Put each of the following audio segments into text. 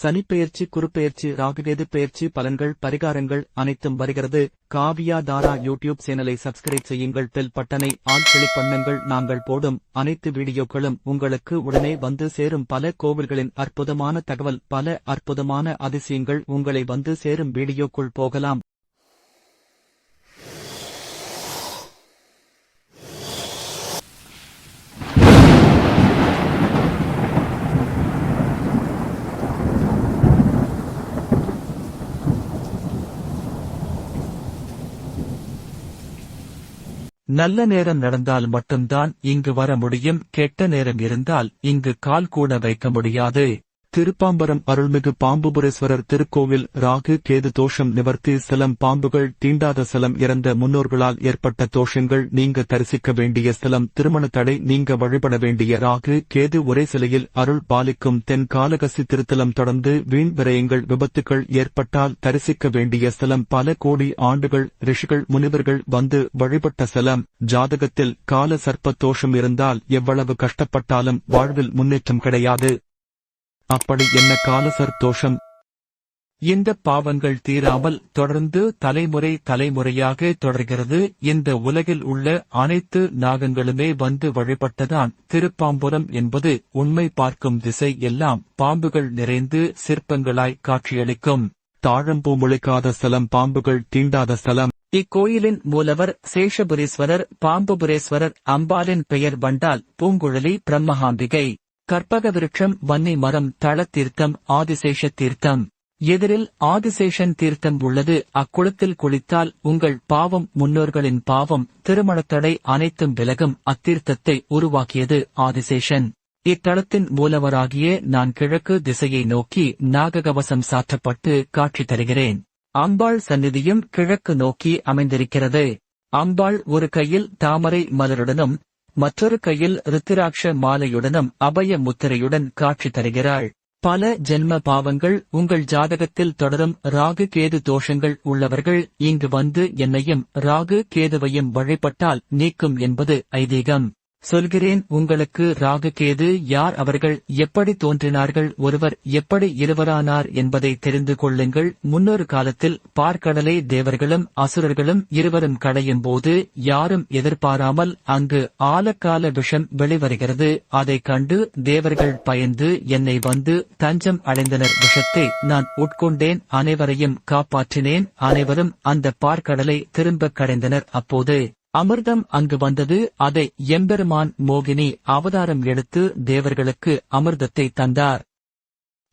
சனிப்பெயர்ச்சி, குருப்பெயர்ச்சி, ராகுகேது பெயர்ச்சி பலன்கள், பரிகாரங்கள் அனைத்தும் வருகிறது. காவியா தாரா யூடியூப் சேனலை சப்ஸ்கிரைப் செய்யுங்கள். பெல் பட்டனை ஆல் கிளிக் பண்ணுங்கள். நாங்கள் போடும் அனைத்து வீடியோக்களும் உங்களுக்கு உடனே வந்து சேரும். பல கோவில்களின் அற்புதமான தகவல், பல அற்புதமான அதிசயங்கள் உங்களை வந்து சேரும். வீடியோக்குள் போகலாம். நல்ல நேரம் நடந்தால் மட்டும்தான் இங்கு வர முடியும். கெட்ட நேரம் இருந்தால் இங்கு கால் கூட வைக்க முடியாது. திருப்பாம்பரம் அருள்மிகு பாம்புபுரேஸ்வரர் திருக்கோவில். ராகு கேது தோஷம் நிவர்த்தி. ஸ்தலம் பாம்புகள் தீண்டாத ஸ்தலம். இறந்த முன்னோர்களால் ஏற்பட்ட தோஷங்கள் நீங்க தரிசிக்க வேண்டிய ஸ்தலம். திருமண தடை நீங்க வழிபட வேண்டிய ராகு கேது ஒரே சிலையில் அருள் பாலிக்கும் தென் காளகஸ்தி திருத்தலம். தொடர்ந்து வீண் விரயங்கள், விபத்துக்கள் ஏற்பட்டால் தரிசிக்க வேண்டிய ஸ்தலம். பல கோடி ஆண்டுகள் ரிஷிகள் முனிவர்கள் வந்து வழிபட்ட ஸ்தலம். ஜாதகத்தில் கால சர்ப்ப தோஷம் இருந்தால் எவ்வளவு கஷ்டப்பட்டாலும் வாழ்வில் முன்னேற்றம் கிடையாது. அப்படி என்ன காலசர் தோஷம்? இந்த பாவங்கள் தீராமல் தொடர்ந்து தலைமுறையாக தொடர்கிறது. இந்த உலகில் உள்ள அனைத்து நாகங்களுமே வந்து வழிபட்டதான் திருப்பாம்புரம் என்பது உண்மை. பார்க்கும் திசை எல்லாம் பாம்புகள் நிறைந்து சிற்பங்களாய் காட்சியளிக்கும். தாழம்பூ முளைக்காத ஸ்தலம், பாம்புகள் தீண்டாத ஸ்தலம். இக்கோயிலின் மூலவர் சேஷபுரீஸ்வரர், பாம்புபுரேஸ்வரர். அம்பாளின் பெயர் வண்டால் பூங்குழலி பிரம்மஹாம்பிகை. கற்பக விருட்சம், வன்னி மரம், தள தீர்த்தம், ஆதிசேஷ தீர்த்தம். எதிரில் ஆதிசேஷன் தீர்த்தம் உள்ளது. அக்குளத்தில் குளித்தால் உங்கள் பாவம், முன்னோர்களின் பாவம், திருமணத்தடை அனைத்தும் விலகும். அத்தீர்த்தத்தை உருவாக்கியது ஆதிசேஷன். இத்தலத்தின் மூலவராகிய நான் கிழக்கு திசையை நோக்கி நாககவசம் சாற்றப்பட்டு காட்சி தருகிறேன். அம்பாள் சந்நிதியும் கிழக்கு நோக்கி அமைந்திருக்கிறது. அம்பாள் ஒரு கையில் தாமரை மலருடனும் மற்றொரு கையில் ருத்திராட்ச மாலையுடனும் அபய முத்திரையுடன் காட்சி தருகிறாள். பல ஜென்ம பாவங்கள் உங்கள் ஜாதகத்தில் தொடரும். ராகு கேது தோஷங்கள் உள்ளவர்கள் இங்கு வந்து என்னையும் ராகு கேதுவையும் வழிபட்டால் நீக்கும் என்பது ஐதீகம். சொல்கிறேன் உங்களுக்கு. ராகு கேது யார், அவர்கள் எப்படி தோன்றினார்கள், ஒருவர் எப்படி இருவரானார் என்பதை தெரிந்து கொள்ளுங்கள். முன்னொரு காலத்தில் பார்க்கடலை தேவர்களும் அசுரர்களும் இருவரும் கடையும் போது யாரும் எதிர்பாராமல் அங்கு ஆலக்கால விஷம் வெளிவருகிறது. அதைக் கண்டு தேவர்கள் பயந்து என்னை வந்து தஞ்சம் அடைந்தனர். விஷத்தை நான் உட்கொண்டேன், அனைவரையும் காப்பாற்றினேன். அனைவரும் அந்த பார்க்கடலை திரும்பக் கடைந்தனர். அப்போது அமிர்தம் அங்கு வந்தது. அதை எம்பெருமான் மோகினி அவதாரம் எடுத்து தேவர்களுக்கு அமிர்தத்தை தந்தார்.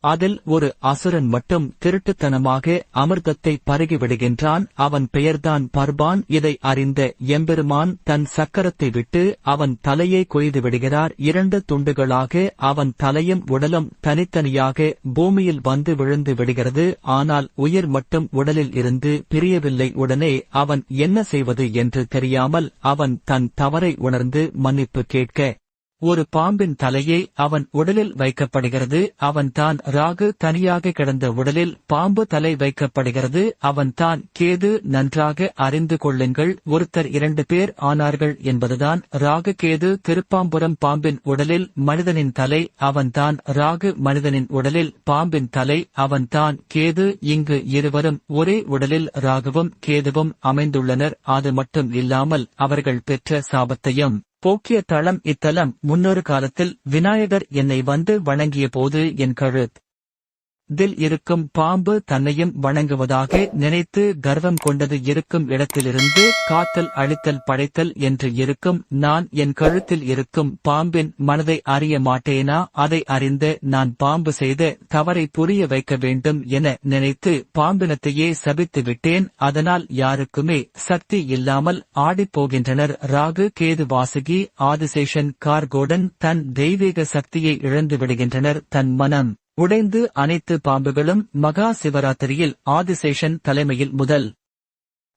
அதில் ஒரு அசுரன் மட்டும் திருட்டுத்தனமாக அமிர்தத்தை பருகிவிடுகின்றான். அவன் பெயர்தான் பர்பான். இதை அறிந்த எம்பெருமான் தன் சக்கரத்தை விட்டு அவன் தலையை கொய்து விடுகிறார். 2 துண்டுகளாக அவன் தலையும் உடலும் தனித்தனியாக பூமியில் வந்து விழுந்து விடுகிறது. ஆனால் உயிர் மட்டும் உடலில் இருந்து பிரியவில்லை. உடனே அவன் என்ன செய்வது என்று தெரியாமல் அவன் தன் தவறை உணர்ந்து மன்னிப்பு கேட்க ஒரு பாம்பின் தலையை அவன் உடலில் வைக்கப்படுகிறது. அவன் தான் ராகு. தனியாக கிடந்த உடலில் பாம்பு தலை வைக்கப்படுகிறது. அவன் தான் கேது. நன்றாக அறிந்து கொள்ளுங்கள். ஒருத்தர் 2 பேர் ஆனார்கள் என்பதுதான் ராகு கேது. திருப்பாம்புரம் பாம்பின் உடலில் மனிதனின் தலை. அவன்தான் ராகு. மனிதனின் உடலில் பாம்பின் தலை. அவன்தான் கேது. இங்கு இருவரும் ஒரே உடலில் ராகுவும் கேதுவும் அமைந்துள்ளனர். அது மட்டும் இல்லாமல் அவர்கள் பெற்ற சாபத்தையும் போக்கிய தலம் இத்தலம். முன்னொரு காலத்தில் விநாயகர் என்னை வந்து வணங்கிய போது என் கழுத்தில் இருக்கும் பாம்பு தன்னையும் வணங்குவதாக நினைத்து கர்வம் கொண்டது. இருக்கும் இடத்திலிருந்து காத்தல், அழித்தல், படைத்தல் என்று இருக்கும். நான் என் கழுத்தில் இருக்கும் பாம்பின் மனதை அறிய மாட்டேனா? அதை அறிந்த நான் பாம்பு செய்த தவறை புரிய வைக்க வேண்டும் என நினைத்து பாம்பினத்தையே சபித்து விட்டேன். அதனால் யாருக்குமே சக்தி இல்லாமல் ஆடிப்போகின்றனர். ராகு கேது வாசுகி ஆதிசேஷன் கார்கோடன் தன் தெய்வீக சக்தியை இழந்து விடுகின்றனர். தன் மனம் உடைந்து அனைத்து பாம்புகளும் மகா சிவராத்திரியில் ஆதிசேஷன் தலைமையில் முதல்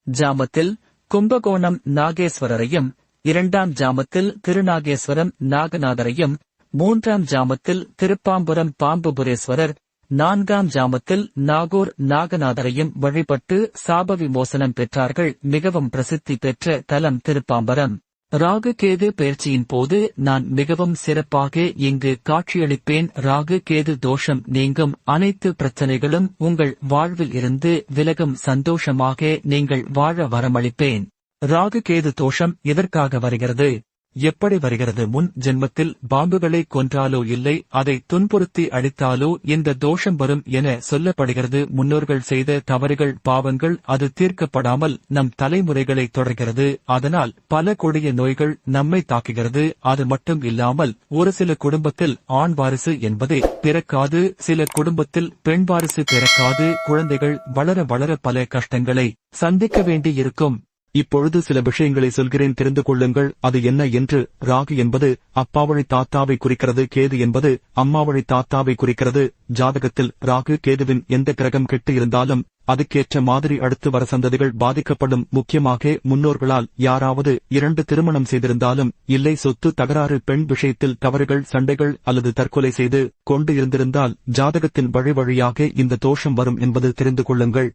ஜாமத்தில் கும்பகோணம் நாகேஸ்வரரையும், 2ஆம் ஜாமத்தில் திருநாகேஸ்வரம் நாகநாதரையும், 3ஆம் ஜாமத்தில் திருப்பாம்புரம் பாம்புபுரேஸ்வரர், 4ஆம் ஜாமத்தில் நாகூர் நாகநாதரையும் வழிபட்டு சாப விமோசனம் பெற்றார்கள். மிகவும் பிரசித்தி பெற்ற தலம் திருப்பாம்பரம். ராகு கேது பெயர்ச்சியின் போது நான் மிகவும் சிறப்பாக இங்கு காட்சியளிப்பேன். ராகு கேது தோஷம் நீங்கும், அனைத்து பிரச்சனைகளும் உங்கள் வாழ்வில் இருந்து விலகும், சந்தோஷமாக நீங்கள் வாழ வரமளிப்பேன். ராகு கேது தோஷம் எதற்காக வருகிறது, எப்படி வருகிறது? முன் ஜென்மத்தில் பாம்புகளை கொன்றாலோ இல்லை அதை துன்புறுத்தி அடித்தாலோ இந்த தோஷம் வரும் என சொல்லப்படுகிறது. முன்னோர்கள் செய்த தவறுகள், பாவங்கள் அது தீர்க்கப்படாமல் நம் தலைமுறைகளை தொடர்கிறது. அதனால் பல கொடிய நோய்கள் நம்மை தாக்குகிறது. அது மட்டும் இல்லாமல் ஒரு சில குடும்பத்தில் ஆண் வாரிசு என்பதே பிறக்காது, சில குடும்பத்தில் பெண் வாரிசு பிறக்காது. குழந்தைகள் வளர வளர பல கஷ்டங்களை சந்திக்க வேண்டியிருக்கும். இப்பொழுது சில விஷயங்களை சொல்கிறேன், தெரிந்து கொள்ளுங்கள். அது என்ன என்று. ராகு என்பது அப்பாவழி தாத்தாவை குறிக்கிறது, கேது என்பது அம்மாவழி தாத்தாவை குறிக்கிறது. ஜாதகத்தில் ராகு கேதுவின் எந்த கிரகம் கெட்டு இருந்தாலும் அதுக்கேற்ற மாதிரி அடுத்து வர சந்ததிகள் பாதிக்கப்படும். முக்கியமாக முன்னோர்களால் யாராவது 2 திருமணம் செய்திருந்தாலும், இல்லை சொத்து தகராறு, பெண் விஷயத்தில் தவறுகள், சண்டைகள் அல்லது தற்கொலை செய்து கொண்டு இருந்திருந்தால் ஜாதகத்தின் வழி வழியாக இந்த தோஷம் வரும் என்பது தெரிந்து கொள்ளுங்கள்.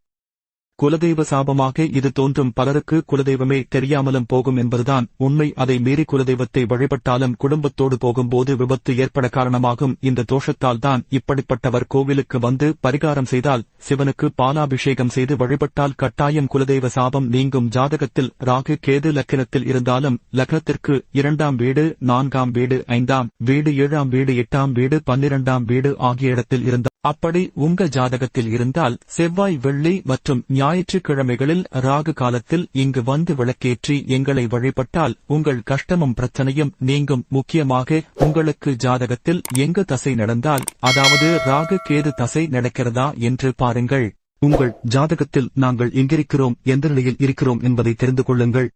குலதெய்வ சாபமாக இது தோன்றும். பலருக்கு குலதெய்வமே தெரியாமலும் போகும் என்பதுதான் உண்மை. அதை மீறி குலதெய்வத்தை வழிபட்டாலும் குடும்பத்தோடு போகும்போது விபத்து ஏற்பட காரணமாகும். இந்த தோஷத்தால் தான் இப்படிப்பட்டவர் கோவிலுக்கு வந்து பரிகாரம் செய்தால், சிவனுக்கு பாலாபிஷேகம் செய்து வழிபட்டால் கட்டாயம் குலதெய்வ சாபம் நீங்கும். ஜாதகத்தில் ராகு கேது லக்கினத்தில் இருந்தாலும், லக்னத்திற்கு 2ஆம் வீடு, 4ஆம் வீடு, 5ஆம் வீடு, 7ஆம் வீடு, 8ஆம் வீடு, 12ஆம் வீடு ஆகிய இடத்தில் இருந்தால், அப்படி உங்க ஜாதகத்தில் இருந்தால் செவ்வாய், வெள்ளி மற்றும் ஞாயிற்றுக்கிழமைகளில் ராகு காலத்தில் இங்கு வந்து விளக்கேற்றி எங்களை வழிபட்டால் உங்கள் கஷ்டமும் பிரச்சனையும் நீங்கும். முக்கியமாக உங்களுக்கு ஜாதகத்தில் எங்கு தசை நடந்தால், அதாவது ராகு கேது தசை நடக்கிறதா என்று பாருங்கள். உங்கள் ஜாதகத்தில் நாங்கள் எங்கிருக்கிறோம், எந்த நிலையில் இருக்கிறோம் என்பதை தெரிந்து கொள்ளுங்கள்.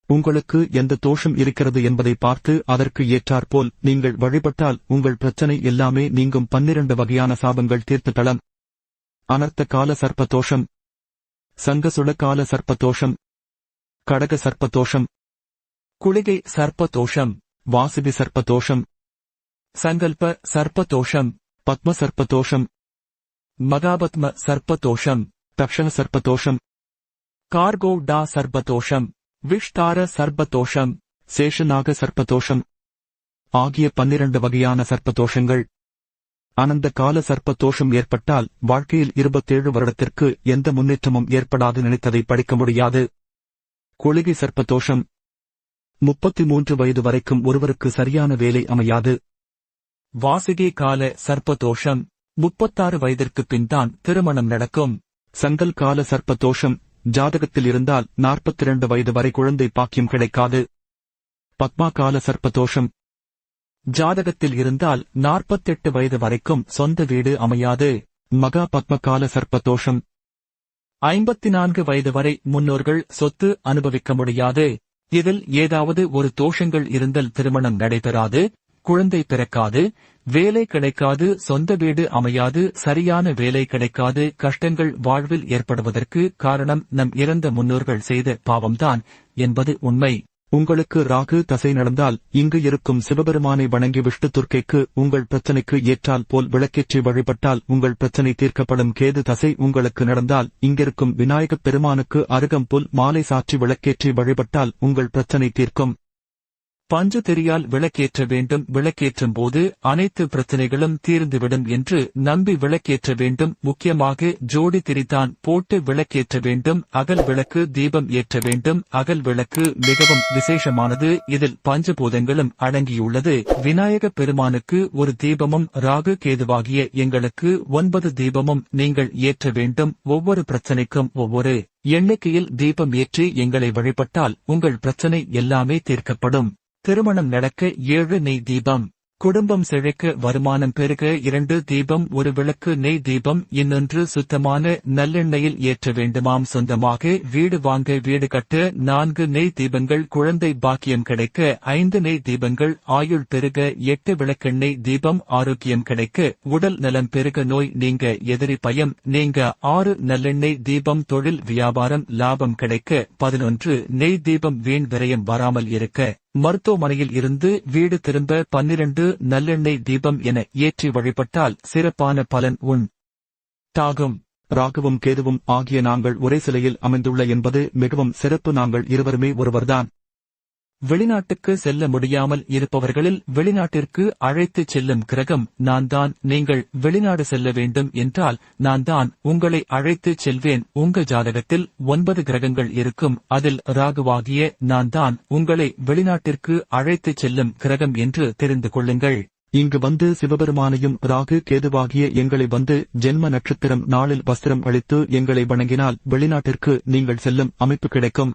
உங்களுக்கு எந்த தோஷம் இருக்கிறது என்பதை பார்த்து அதற்கு ஏற்றாற்போல் நீங்கள் வழிபட்டால் உங்கள் பிரச்சனை எல்லாமே நீங்கும். 12 வகையான சாபங்கள் தீர்த்த தளம். அனர்த்த கால சர்ப்பதோஷம், சங்கசுளகால சர்ப்பதோஷம், கடக சர்ப்பதோஷம், குளிகை சர்ப்பதோஷம், வாசுகி சர்ப்பதோஷம், சங்கல்ப சர்ப்பதோஷம், பத்ம சர்ப்பதோஷம், மகாபத்ம சர்ப்பதோஷம், தக்ஷண சர்ப்பதோஷம், கார்கோடா சர்ப்பதோஷம், விஷ்டார சர்ப்பதோஷம், சேஷநாக சர்ப்பதோஷம் ஆகிய 12 வகையான சர்ப்பதோஷங்கள். அனந்த கால சர்ப்பதோஷம் ஏற்பட்டால் வாழ்க்கையில் 27 வருடத்திற்கு எந்த முன்னேற்றமும் ஏற்படாது, நினைத்ததை படிக்க முடியாது. குளிகை சர்ப்பதோஷம் 33 வயது வரைக்கும் ஒருவருக்கு சரியான வேலை அமையாது. வாசுகி கால சர்ப்பதோஷம் 36 வயதிற்கு பின்தான் திருமணம் நடக்கும். சங்கல் கால சர்ப்பதோஷம் ஜாதகத்தில் இருந்தால் 42 வயது வரை குழந்தை பாக்கியம் கிடைக்காது. பத்மா கால சர்ப்பதோஷம் ஜாதகத்தில் இருந்தால் 48 வயது வரைக்கும் சொந்த வீடு அமையாது. மகா பத்ம கால சர்ப்பதோஷம் 54 வயது வரை முன்னோர்கள் சொத்து அனுபவிக்க முடியாது. இதில் ஏதாவது ஒரு தோஷங்கள் இருந்தால் திருமணம் நடைபெறாது, குழந்தை பிறக்காது, வேலை கிடைக்காது, சொந்த வீடு அமையாது, சரியான வேலை கிடைக்காது. கஷ்டங்கள் வாழ்வில் ஏற்படுவதற்கு காரணம் நம் இறந்த முன்னோர்கள் செய்த பாவம்தான் என்பது உண்மை. உங்களுக்கு ராகு தசை நடந்தால் இங்கு இருக்கும் சிவபெருமானை வணங்கி விஷ்ணு துர்க்கைக்கு உங்கள் பிரச்சனைக்கு ஏற்றால் போல் விளக்கேற்றி வழிபட்டால் உங்கள் பிரச்சனை தீர்க்கப்படும். கேது தசை உங்களுக்கு நடந்தால் இங்கிருக்கும் விநாயகப் பெருமானுக்கு அருகம்புல் மாலை சாற்றி விளக்கேற்றி வழிபட்டால் உங்கள் பிரச்சனை தீர்க்கும். பஞ்சு தெரியால் விளக்கேற்ற வேண்டும். விளக்கேற்றும் போது அனைத்து பிரச்சனைகளும் தீர்ந்துவிடும் என்று நம்பி விளக்கேற்ற வேண்டும். முக்கியமாக ஜோடி திரிதான் போட்டு விளக்கேற்ற வேண்டும். அகல் விளக்கு தீபம் ஏற்ற வேண்டும். அகல் விளக்கு மிகவும் விசேஷமானது. இதில் பஞ்சபூதங்களும் அடங்கியுள்ளது. விநாயகப் பெருமானுக்கு ஒரு தீபமும் ராகு கேதுவாகிய எங்களுக்கு 9 தீபமும் நீங்கள் ஏற்ற வேண்டும். ஒவ்வொரு பிரச்சனைக்கும் ஒவ்வொரு எண்ணிக்கையில் தீபம் ஏற்றி எங்களை வழிபட்டால் உங்கள் பிரச்சனை எல்லாமே தீர்க்கப்படும். திருமணம் நடக்க 7 நெய் தீபம், குடும்பம் செழிக்க வருமானம் பெருக 2 தீபம், ஒரு விளக்கு நெய் தீபம், இன்னொன்று சுத்தமான நல்லெண்ணெயில் ஏற்ற வேண்டுமாம். சொந்தமாக வீடு வாங்க வீடு கட்ட 4 நெய் தீபங்கள், குழந்தை பாக்கியம் கிடைக்க 5 நெய் தீபங்கள், ஆயுள் பெருக 8 விளக்கெண்ணெய் தீபம், ஆரோக்கியம் கிடைக்க, உடல் நலம் பெருக, நோய் நீங்க, எதிரி பயம் நீங்க 6 நல்லெண்ணெய் தீபம், தொழில் வியாபாரம் லாபம் கிடைக்க 11 நெய் தீபம், வீண் விரயம் வராமல் இருக்க, மருத்துவமனையில் இருந்து வீடு திரும்ப 12 நல்லெண்ணெய் தீபம் என ஏற்றி வழிபட்டால் சிறப்பான பலன் உண்டாகும். ராகுவும் கேதுவும் ஆகிய நாங்கள் ஒரே சிலையில் அமைந்துள்ள என்பது மிகவும் சிறப்பு. நாங்கள் இருவருமே ஒருவர்தான். வெளிநாட்டுக்கு செல்ல முடியாமல் இருப்பவர்களில் வெளிநாட்டிற்கு அழைத்துச் செல்லும் கிரகம் நான் தான். நீங்கள் வெளிநாடு செல்ல வேண்டும் என்றால் நான் தான் உங்களை அழைத்துச் செல்வேன். உங்க ஜாதகத்தில் 9 கிரகங்கள் இருக்கும். அதில் ராகுவாகிய நான் தான் உங்களை வெளிநாட்டிற்கு அழைத்துச் செல்லும் கிரகம் என்று தெரிந்து கொள்ளுங்கள். இங்கு வந்து சிவபெருமானையும் ராகு கேதுவாகிய எங்களை வந்து ஜென்ம நட்சத்திரம் நாளில் வஸ்திரம் அளித்து எங்களை வணங்கினால் வெளிநாட்டிற்கு நீங்கள் செல்லும் அமைப்பு கிடைக்கும்.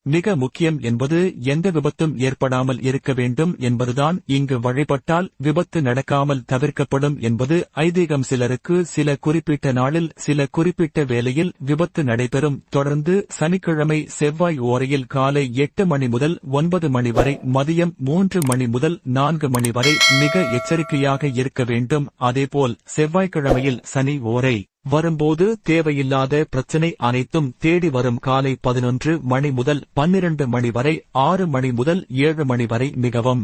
மிக முக்கியம் என்பது எந்த விபத்தும் ஏற்படாமல் இருக்க வேண்டும் என்பதுதான். இங்கு வழிபட்டால் விபத்து நடக்காமல் தவிர்க்கப்படும் என்பது ஐதீகம். சிலருக்கு சில குறிப்பிட்ட நாளில் சில குறிப்பிட்ட வேளையில் விபத்து நடைபெறும். தொடர்ந்து சனிக்கிழமை செவ்வாய் ஓரையில் காலை 8 மணி முதல் 9 மணி வரை, மதியம் 3 மணி முதல் 4 மணி வரை மிக எச்சரிக்கையாக இருக்க வேண்டும். அதேபோல் செவ்வாய்க்கிழமையில் சனி ஓரை வரும்போது தேவையில்லாத பிரச்சனை அனைத்தும் தேடி வரும். காலை 11 மணி முதல் 12 மணி வரை, 6 மணி முதல் 7 மணி வரை மிகவும்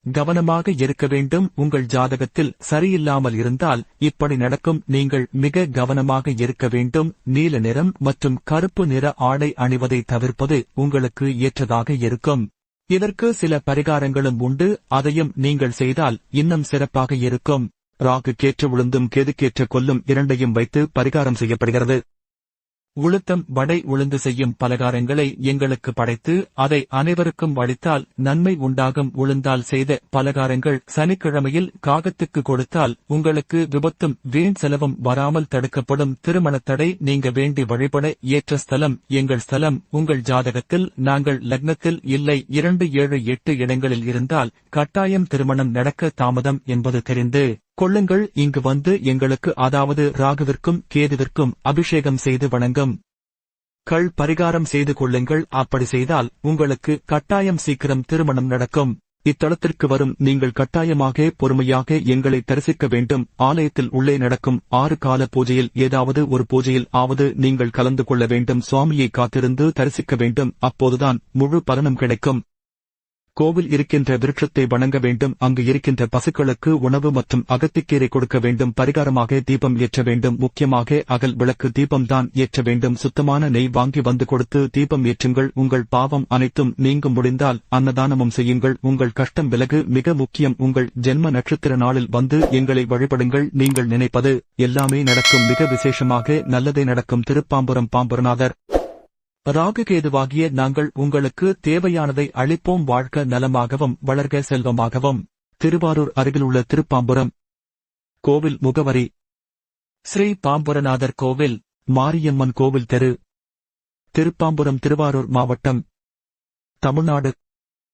கவனமாக இருக்க வேண்டும். உங்கள் ஜாதகத்தில் சரியில்லாமல் இருந்தால் இப்படி நடக்கும். நீங்கள் மிக கவனமாக இருக்க வேண்டும். நீல நிறம் மற்றும் கருப்பு நிற ஆடை அணிவதை தவிர்ப்பது உங்களுக்கு ஏற்றதாக இருக்கும். இதற்கு சில பரிகாரங்களும் உண்டு. அதையும் நீங்கள் செய்தால் இன்னும் சிறப்பாக இருக்கும். ராகு கேற்று உளுந்தும் கேதுக்கேற்ற கொல்லும் இரண்டையும் வைத்து பரிகாரம் செய்யப்படுகிறது. உளுத்தம் வடை உளுந்து செய்யும் பலகாரங்களை எங்களுக்கு படைத்து அதை அனைவருக்கும் அளித்தால் நன்மை உண்டாகும். உளுந்தால் செய்த பலகாரங்கள் சனிக்கிழமையில் காகத்துக்கு கொடுத்தால் உங்களுக்கு விபத்தும் வீண் செலவும் வராமல் தடுக்கப்படும். திருமணத்தடை நீங்க வேண்டி வழிபட ஏற்ற ஸ்தலம் எங்கள் ஸ்தலம். உங்கள் ஜாதகத்தில் நாங்கள் லக்னத்தில் இல்லை 2, 7, 8 இடங்களில் இருந்தால் கட்டாயம் திருமணம் நடக்க தாமதம் என்பது தெரிந்து கொள்ளுங்கள். இங்கு வந்து எங்களுக்கு, அதாவது ராகுவிற்கும் கேதுவிற்கும் அபிஷேகம் செய்து வணங்கும் பரிகாரம் செய்து கொள்ளுங்கள். அப்படி செய்தால் உங்களுக்கு கட்டாயம் சீக்கிரம் திருமணம் நடக்கும். இத்தலத்திற்கு வரும் நீங்கள் கட்டாயமாக பொறுமையாக எங்களை தரிசிக்க வேண்டும். ஆலயத்தில் உள்ளே நடக்கும் 6 கால பூஜையில் ஏதாவது ஒரு பூஜையில் ஆவது நீங்கள் கலந்து கொள்ள வேண்டும். சுவாமியை காத்திருந்து தரிசிக்க வேண்டும். அப்போதுதான் முழு பலனும் கிடைக்கும். கோவில் இருக்கின்ற விருட்சத்தை வணங்க வேண்டும். அங்கு இருக்கின்ற பசுக்களுக்கு உணவு மற்றும் அகத்திக்கீரை கொடுக்க வேண்டும். பரிகாரமாக தீபம் ஏற்ற வேண்டும். முக்கியமாக அகல் விளக்கு தீபம் தான் ஏற்ற வேண்டும். சுத்தமான நெய் வாங்கி வந்து கொடுத்து தீபம் ஏற்றுங்கள். உங்கள் பாவம் அனைத்தும் நீங்கும். முடிந்தால் அன்னதானமும் செய்யுங்கள். உங்கள் கஷ்டம் விலகு. மிக முக்கியம், உங்கள் ஜென்ம நட்சத்திர நாளில் வந்து எங்களை வழிபடுங்கள். நீங்கள் நினைப்பது எல்லாமே நடக்கும். மிக விசேஷமாக நல்லதே நடக்கும். திருப்பாம்புரம் பாம்புரநாதர். ராகு கேதுவாகிய நாங்கள் உங்களுக்கு தேவையானதை அளிப்போம். வாழ்க நலமாகவும் வளர்க செல்வமாகவும். திருவாரூர் அருகிலுள்ள திருப்பாம்புரம் கோவில் முகவரி: ஸ்ரீ பாம்புரநாதர் கோவில், மாரியம்மன் கோவில் தெரு, திருப்பாம்புரம், திருவாரூர் மாவட்டம், தமிழ்நாடு.